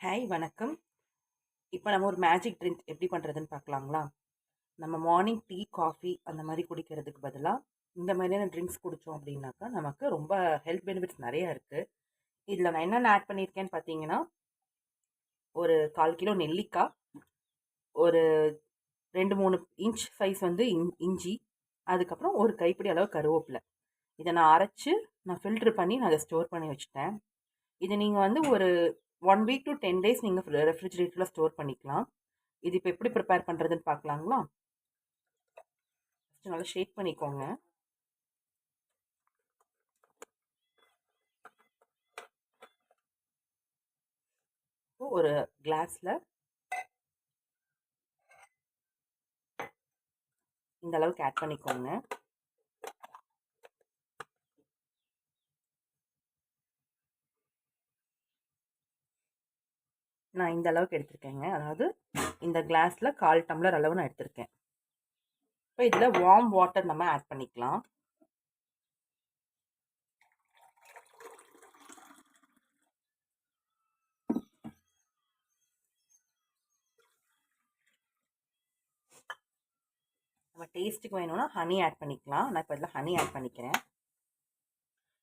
Hi வணக்கம். இப்போ நம்ம ஒரு மேஜிக் ட்ரிங்க் எப்படி பண்ணுறதுன்னு பார்க்கலாங்களா? நம்ம மார்னிங் டீ, காஃபி அந்த மாதிரி குடிக்கிறதுக்கு பதிலாக இந்த மாதிரியான ட்ரிங்க்ஸ் குடித்தோம் அப்படின்னாக்கா நமக்கு ரொம்ப ஹெல்த் பெனிஃபிட்ஸ் நிறையா இருக்குது. இதில் நான் என்னென்ன ஆட் பண்ணியிருக்கேன்னு பார்த்தீங்கன்னா, ஒரு 1/4 கிலோ நெல்லிக்காய், ஒரு 2-3 இன்ச் சைஸ் வந்து இஞ்சி, அதுக்கப்புறம் ஒரு கைப்பிடி அளவு கருவேப்பிலை. இதை நான் அரைச்சி நான் ஃபில்ட்ரு பண்ணி நான் அதை ஸ்டோர் பண்ணி வச்சுட்டேன். இதை நீங்கள் வந்து ஒரு 1 வீக் to 10 டேஸ் நீங்கள் ரெஃப்ரிஜிரேட்டரில் ஸ்டோர் பண்ணிக்கலாம். இது இப்போ எப்படி ப்ரிப்பேர் பண்ணுறதுன்னு பார்க்கலாங்களா? ஃபஸ்ட்டு நல்லா ஷேக் பண்ணிக்கோங்க. ஒரு கிளாஸில் இந்த அளவுக்கு ஆட் பண்ணிக்கோங்க. நான் இந்த அளவுக்கு எடுத்திருக்கேங்க. அதாவது இந்த கிளாஸில் 1/4 டம்ளர் அளவு நான் எடுத்திருக்கேன். இப்போ இதில் வார்ம் வாட்டர் நம்ம ஆட் பண்ணிக்கலாம். நம்ம டேஸ்ட்டுக்கு வேணும்னா ஹனி ஆட் பண்ணிக்கலாம். நான் இப்போ இதில் ஹனி ஆட் பண்ணிக்கிறேன்.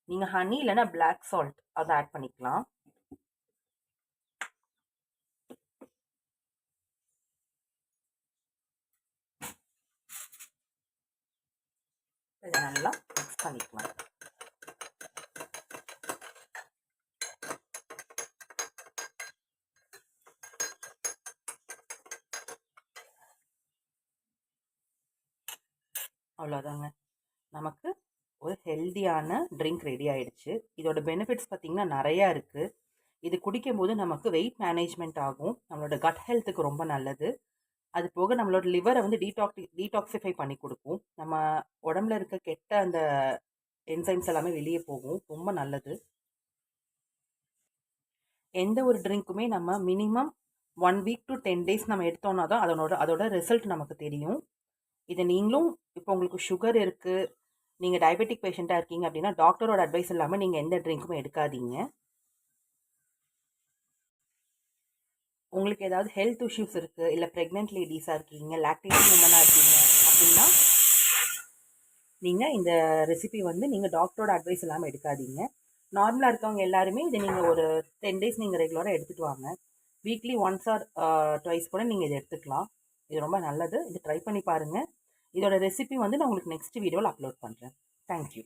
நீங்கள் ஹனி இல்லைன்னா பிளாக் சால்ட் அதை ஆட் பண்ணிக்கலாம். இதை நல்லா மிக்ஸ் பண்ணிக்கலாம். அவ்வளோதாங்க, நமக்கு ஒரு ஹெல்தியான ட்ரிங்க் ரெடி ஆயிடுச்சு. இதோட பெனிஃபிட்ஸ் பார்த்திங்கன்னா நிறையா இருக்குது. இது குடிக்கும்போது நமக்கு வெயிட் மேனேஜ்மெண்ட் ஆகும், நம்மளோட கட் ஹெல்த்துக்கு ரொம்ப நல்லது. அது போக நம்மளோட லிவரை வந்து டீடாக்சிஃபை பண்ணி கொடுக்கும். நம்ம உடம்புல இருக்க கெட்ட அந்த என்சைம்ஸ் எல்லாமே வெளியே போகும், ரொம்ப நல்லது. எந்த ஒரு ட்ரிங்க்குமே நம்ம மினிமம் 1 வீக் to 10 டேஸ் நம்ம எடுத்தோம்னா தான் அதோட ரிசல்ட் நமக்கு தெரியும். இதை நீங்களும் இப்போ உங்களுக்கு சுகர் இருக்குது, நீங்கள் டயபெட்டிக் பேஷண்ட்டாக இருக்கீங்க அப்படின்னா டாக்டரோட அட்வைஸ் இல்லாமல் நீங்கள் எந்த ட்ரிங்க்குமே எடுக்காதீங்க. உங்களுக்கு ஏதாவது ஹெல்த் இஷ்யூஸ் இருக்குது, இல்லை ப்ரெக்னென்ட் லேடிஸாக இருக்கீங்க, லாக்டேஷன் உமனாக இருக்கீங்க அப்படின்னா நீங்கள் இந்த ரெசிபி வந்து நீங்கள் டாக்டரோட அட்வைஸ் இல்லாமல் எடுக்காதீங்க. நார்மலாக இருக்கவங்க எல்லாருமே இதை நீங்கள் ஒரு 10 டேஸ் நீங்கள் ரெகுலராக எடுத்துகிட்டு வாங்க. வீக்லி ஒன்ஸ் ஆர் ட்வைஸ் கூட நீங்கள் இதை எடுத்துக்கலாம். இது ரொம்ப நல்லது. இது ட்ரை பண்ணி பாருங்கள். இதோட ரெசிபி வந்து நான் உங்களுக்கு நெக்ஸ்ட் வீடியோவில் அப்லோட் பண்ணுறேன். தேங்க்யூ.